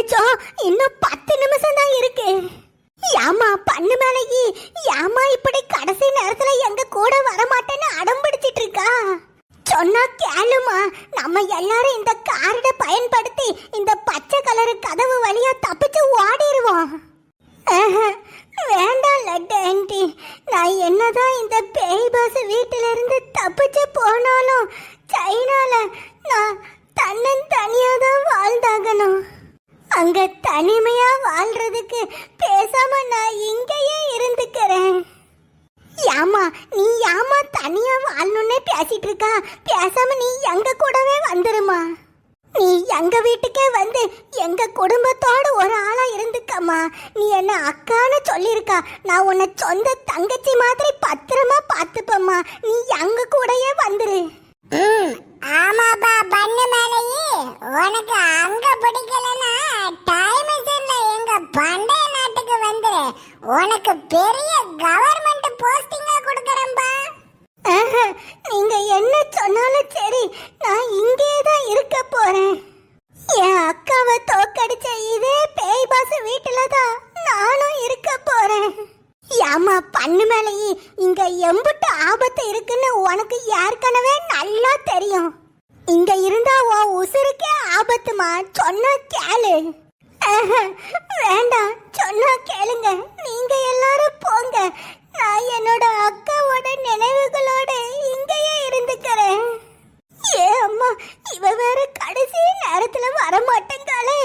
அச்சச்சோ, இன்னும் 10 நிமிஷம் தான் இருக்கு. ஏமா பண்ணு மேலகி, ஏமா இப்படி கடைசி நேரத்துல எங்க கூட வரமாட்டேன்னு அடம் பிடிச்சிட்டு இருக்கா? சொன்னா கேளுமா, நம்ம எல்லாரும் இந்த கார்டை பயன்படுத்தி இந்த பச்சை கலரு கதவு வழியா தப்பிச்சு ஓடிடுவோம். வேண்டாம் லட்டு ஆண்டி, நான் என்னதான் இந்த பேய் பாஸ் வீட்டில இருந்து தப்பிச்சு போனாலும் சைனால நான் தனியா தான் வாழ்ந்தாகணும். அங்க தனிமையா வாழ்றதுக்கு பேசாம நான் இங்கேயே இருந்துக்கிறேன். ஏமா நீ ஏமா தனியா வாழணும்னே பேசிட்டு இருக்கா? பேசாம நீ எங்க கூடவே வந்துருமா. நீ எங்க வீட்டுக்கே வந்து எங்க குடும்பத்தோட ஒரு ஆளா இருந்துக்கம்மா. நீ என்ன அக்கான்னு சொல்லிருக்கா, நான் உன்னை சொந்த தங்கச்சி மாதிரி பத்திரமா பார்த்துப்பம்மா. நீ எங்க கூடயே வந்துரு. ஆமாப்பா பண்ணு மேலையே, உனக்கு அங்க பிடிக்கலன்னா டைம் இல்ல, எங்க பண்டைய நாட்டுக்கு வந்துரு. உனக்கு பெரிய கவர்மெண்ட் போஸ்டிங்கா கொடுக்கறேன்பா. நீங்க என்ன சொன்னாலும் சரி, நான் இங்கே தான் இருக்க போறேன். என் அக்காவை தோக்கடிச்ச இதே பேய் பாச வீட்டுல தான் நானும் இருக்க போறேன். ஏமா பண்ணு மேலேயே, இங்க எம்புட்டு ஆபத்து இருக்குன்னு உனக்கு ஏற்கனவே நல்லா தெரியும். இங்க இருந்தா உன் உசுருக்கே ஆபத்துமா. சொன்னா கேளு. வேண்டாம், சொன்னா கேளுங்க. நீங்க எல்லாரும் போங்க. நான் என்னோட அக்காவோட நினைவுகளோட இங்கேயே இருந்துக்கிறேன். ஏ அம்மா, இவ வேற கடைசி நேரத்துல வர மாட்டேங்காலே.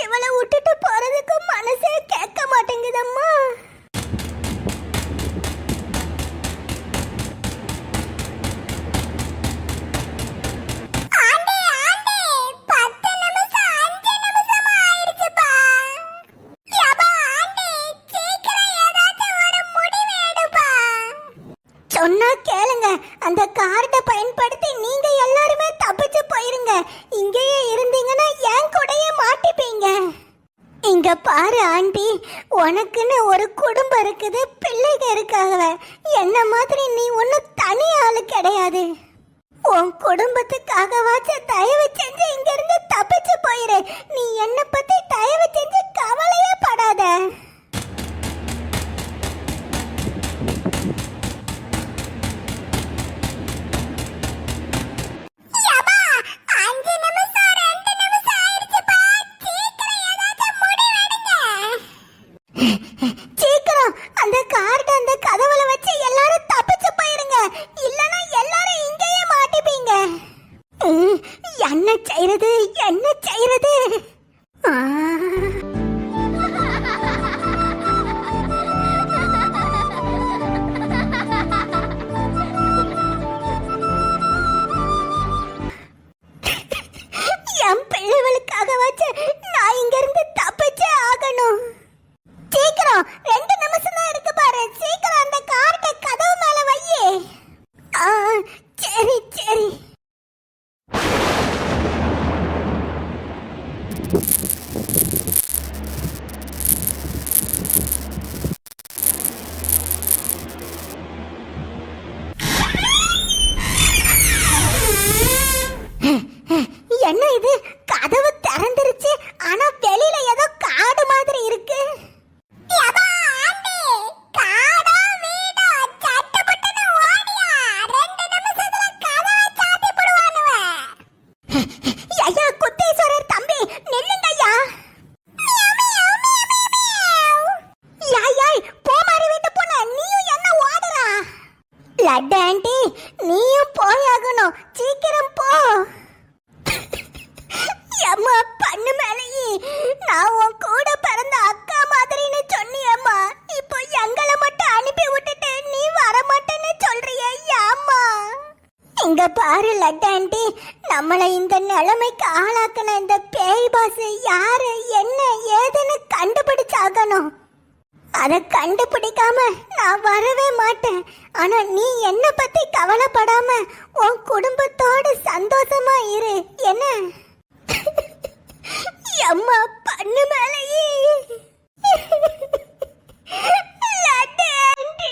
இவளை விட்டுட்டு போறதுக்கு மனசே கேட்க மாட்டேங்குதம்மா. சொன்னா கேளுங்க. அந்த கார்டை பயன்படுத்தி நீங்க எல்லாருமே தப்பிச்சு போயிருங்க. இங்கேயே இருந்தீங்கன்னா என் கூடயே மாட்டிப்பீங்க. இங்க பாரு ஆண்டி, உனக்குன்னு ஒரு குடும்பம் இருக்குது, பிள்ளைங்க இருக்காங்க. என்ன மாதிரி நீ ஒன்னும் தனி ஆளு கிடையாது. உன் குடும்பத்துக்காகவாச்சும் தயவு செஞ்சு இங்க இருந்து தப்பிச்சு போயிரு. நீ என்ன பத்தி தயவு செஞ்சு கவலையே படாத. சீக்கிரம் அந்த கார்டு அந்த கதவுல வச்சு எல்லாரும் தப்பிச்சு போயிருங்க. இல்லனா எல்லாரும் இங்கேயே மாட்டிப்பீங்க. என்ன செய்யறது, என்ன செய்யறது? என் பிள்ளைகளுக்காக வச்சு நான் இங்க இருந்து தப்பிச்சே ஆகணும். சீக்கிரம், 2 நிமிஷம் தான் இருக்கு பாரு. சீக்கிரம் அந்த கார்டை கதவு மேல வையே. சரி சரி. என்ன இது, கதவு திறந்துருச்சு, ஆனா வெளியில ஏதோ காடு மாதிரி இருக்கு. ஐயா குத்தீஸ்வரர் தம்பி, நில்லுங்க ஐயா. யாய் போமாரி வீட்டு பொண்ணு, நீயும் என்ன ஓடுறா? லட்டு ஆண்டி, நீயும் போயாகணும். சீக்கிரம் போ. அம்மா பண்ணு மேலேயே, நான் உன் கூட பிறந்த அக்கா மாதிரின்னு சொன்னியம்மா. இப்போ எங்களை மட்டும் அனுப்பி விட்டுட்டு நீ வரமாட்டேன்னு சொல்றியே, அம்மா. இங்க பாரு லட்டு ஆண்டி, நம்மளை இந்த நிலைமைக்கு ஆளாக்குன இந்த பேய் பாஸ் யாரு என்ன ஏதுன்னு கண்டுபிடிச்சாகணும். அதை கண்டுபிடிக்காம நான் வரவே மாட்டேன். ஆனா நீ என்ன பத்தி கவலைப்படாம உன் குடும்பத்தோடு சந்தோஷமா இரு. என்ன அம்மா பண்ணு மேலேயே. லட்டு ஆண்டி.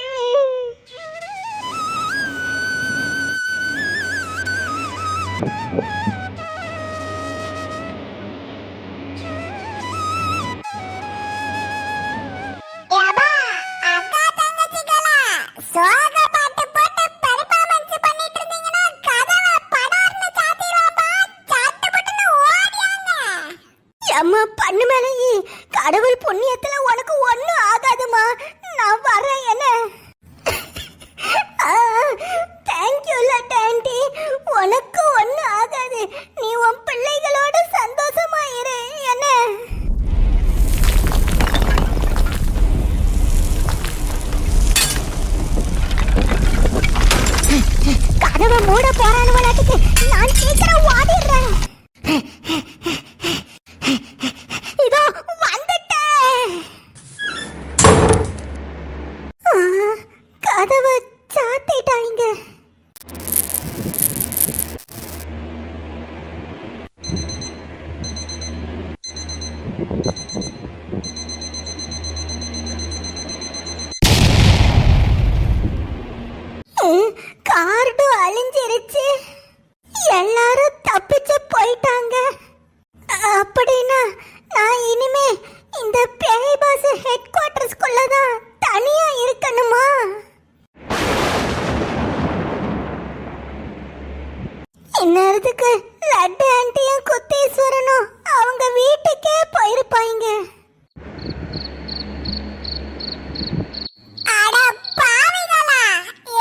சோக பாட்டு போட்டு பெர்ஃபார்மன்ஸ் பண்ணிட்டு இருந்தீங்கன்னா கதவை படார்னு சாத்திடுவாப்பா. சட்டுப்புட்டுன்னு ஓடியாங்க. அம்மா பண்ணு மேலே கடவுள் புண்ணியத்துல உனக்கு ஒண்ணும் ஆகாதுமா. நான் வரேன் என்ன. தேங்க்யூ டாண்டி. உனக்கு ஒண்ணும் ஆகாது. நீ உன் பிள்ளைகளோட சந்தோஷமா இரு என்ன. கதவை மூட போறானுவலாட்டுக்கு நான் சீக்கிரம் ஓடிடுறேன். இதோ வந்துட்டேன். கதவை சாத்திட்டாங்க. கார்டு அழிஞ்சிருச்சு. எல்லாரும் தப்பிச்சு போயிட்டாங்க. அப்படின்னா நான் இனிமே இந்த பேய் பாஸ் ஹெட் குவார்டர்ஸ்குள்ள தான் தனியா இருக்கணுமா? இந்நேரத்துக்கு லட்டு ஆண்டியும் குத்தீஸ்வரனும் அவங்க வீட்டுக்கே போயிருப்பாங்க. அட பாவிகளா,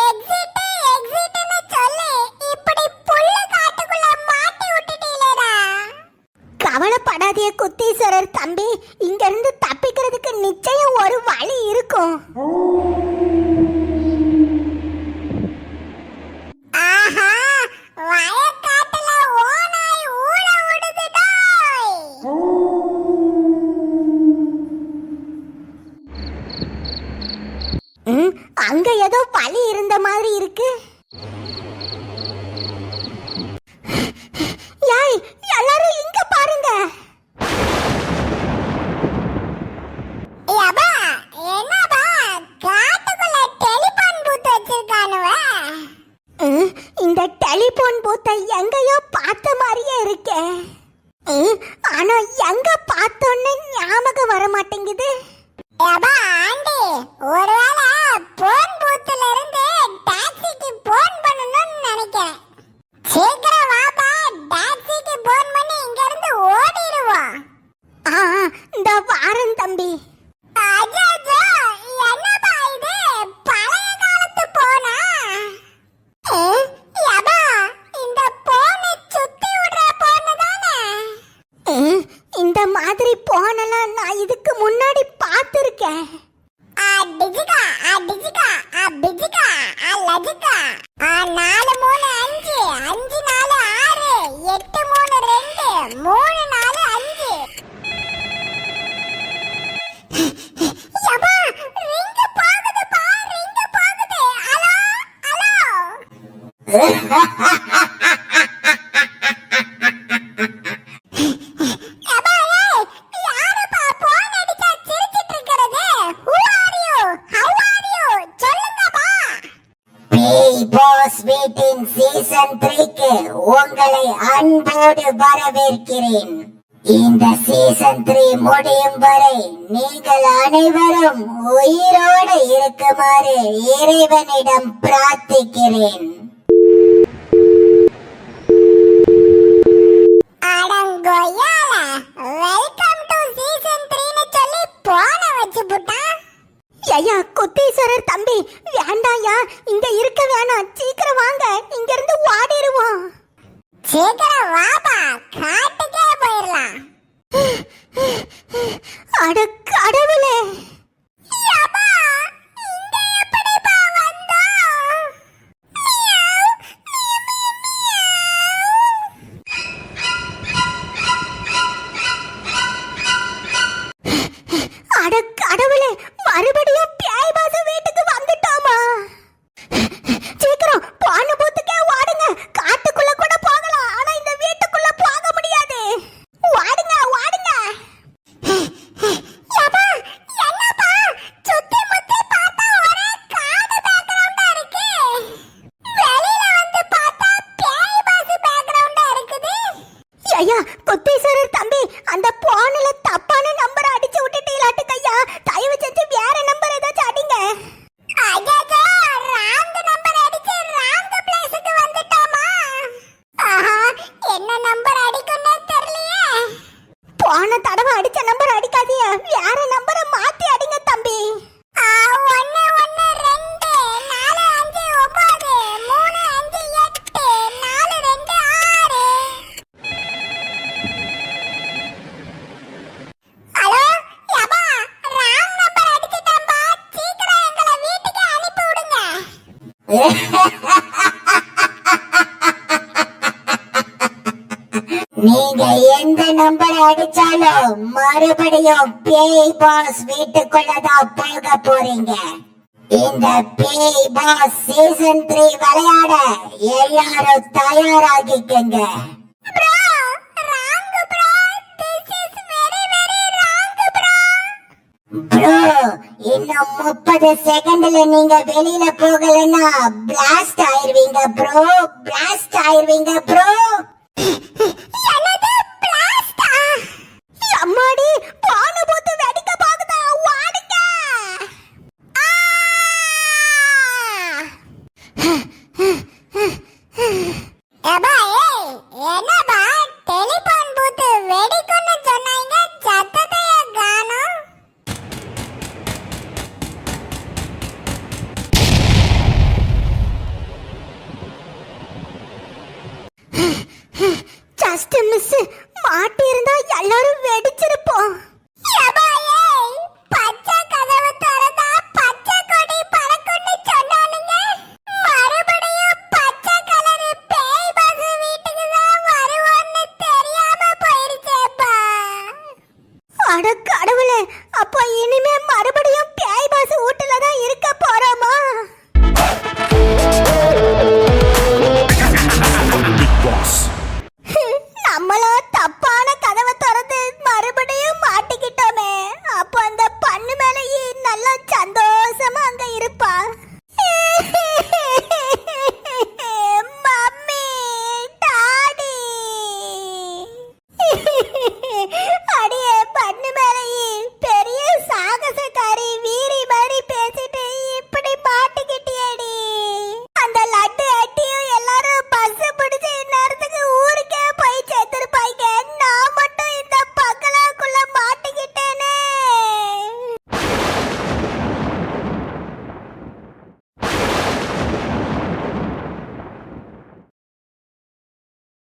எக்ஸிட் எக்ஸிட்னு சொல்லி இப்படி புல்லு காட்டுக்குள்ள மாட்டி விட்டுட்டீங்களேடா. கவலைப்படாதே குத்தீஸ்வரர் தம்பி, இங்க இருந்து தப்பிக்கிறதுக்கு நிச்சயம் ஒரு வழி இருக்கும். ஆஹா, வயக்காட்டுல ஓநாய் ஊழ விடுதுடோய். அங்க ஏதோ வழி இருந்த மாதிரி இருக்கு. யாய், எல்லாரும் இங்க பாருங்க. யப்பா, என்னப்பா காட்டுக்குள்ள டெலிபோன் பூத் வச்சிருக்கானுவ? இந்த டெலிபோன் பூத்தை எங்கேயோ பார்த்த மாதிரியே இருக்கே. ஆனா எங்க பார்த்தோன்னு ஞாபகம் வர மாட்டேங்குது. யப்பா ஆண்டி, ஒருவேளை போன் பூத்துல இருந்து டாக்ஸிக்கு போன் பண்ணணும்னு நினைக்கிறேன். சீக்கிரம் வாப்பா, டாக்ஸிக்கு போன் பண்ணி இங்க இருந்து ஓடிடுவோம். இந்த வாரன் தம்பி. அஜாஜா, என்னப்பா இது பழைய காலத்து போனா? யப்பா, இந்த போனை சுத்தி விடுற போனு தானே? இந்த மாதிரி போனலாம் நான் இதுக்கு முன்னாடி பார்த்திருக்கேன். டிஜிகா டிஜிகா பிஜிகா லஜிகா 4 3 5 5 4 6 8 3 2 3 4 5. யப்பா, ரிங் போகுதுப்பா, ரிங் போகுது. Hello hello. யப்பா, ஏய், யாருப்பா போன் அடிச்சா சிரிச்சிட்டு இருக்கிறது? Who are you? How are you? சொல்லுங்கப்பா. பேய் பாஸ் வீட்டின் சீசன் 3க்கு உங்களை அன்போடு வரவேற்கிறேன். இந்த சீசன் 3 முடியும் வரை நீங்கள் அனைவரும் உயிரோடு இருக்குமாறு இறைவனிடம் பிரார்த்திக்கிறேன். அடங்கோயால, வெல்கம் டு சீசன் 3ன்னு சொல்லி போன வச்சு புட்டா. ஐயா குத்தீஸ்வரர் தம்பி, வேண்டாயா, இங்க இருக்க வேணாம். சீக்கிரம் வாங்க, இங்க இருந்து ஓடிடுவோம். சீக்கிரம் வாப்பா, காட்டுக்கே போயிடலாம். அட கடவுளே. யப்பா, இங்க எப்படிப்பா வந்தோம்? மியாவ், அட கடவுளே, மறுபடியும் பேய் பாச வீட்டுக்கு வந்துட்டோமா? சீக்கிரம் போன பூத்துக்கே ஓடுங்க. காட்டுக்குள்ள கூட போகலாம், ஆனா இந்த வீட்டுக்குள்ள போக முடியாது. ஓடுங்க ஓடுங்க. யப்பா, என்னப்பா சுத்தி முத்தி பார்த்தா ஒரே காடு பேக்ரவுண்டா இருக்கு. வெளியில வந்து பார்த்தா பேய் பாஸ் பேக்ரவுண்டா இருக்குது. ஐயா குத்தீஸ்வரர் தம்பி, அந்த போன்ல தப்பான நம்பர் அடிச்சு விட்டுட்டீங்களாட்டு கையா. தயவு செஞ்சு வேற நம்பர் ஏதாச்சும் அடிங்க. அஜாஜா, நீங்க எந்த நம்பர் அடிச்சாலும் மறுபடியும் பேய் பாஸ் வீட்டுக்குள்ளதான் போக போறீங்க. இந்த பேய் பாஸ் சீசன் 3 விளையாட எல்லாரும் தயாராகிக்கங்க. Bro wrong bro this is very very wrong bro. Bro இன்னும் 30 செகண்ட்ல நீங்க வெளியில போகலன்னா பிளாஸ்ட் ஆயிருவீங்க ப்ரோ. பிளாஸ்ட் ஆயிருவீங்க ப்ரோ. என்னது பிளாஸ்டா? அம்மாடி பானை போட்டு வெடிக்க போகுதா, ஓடுங்க.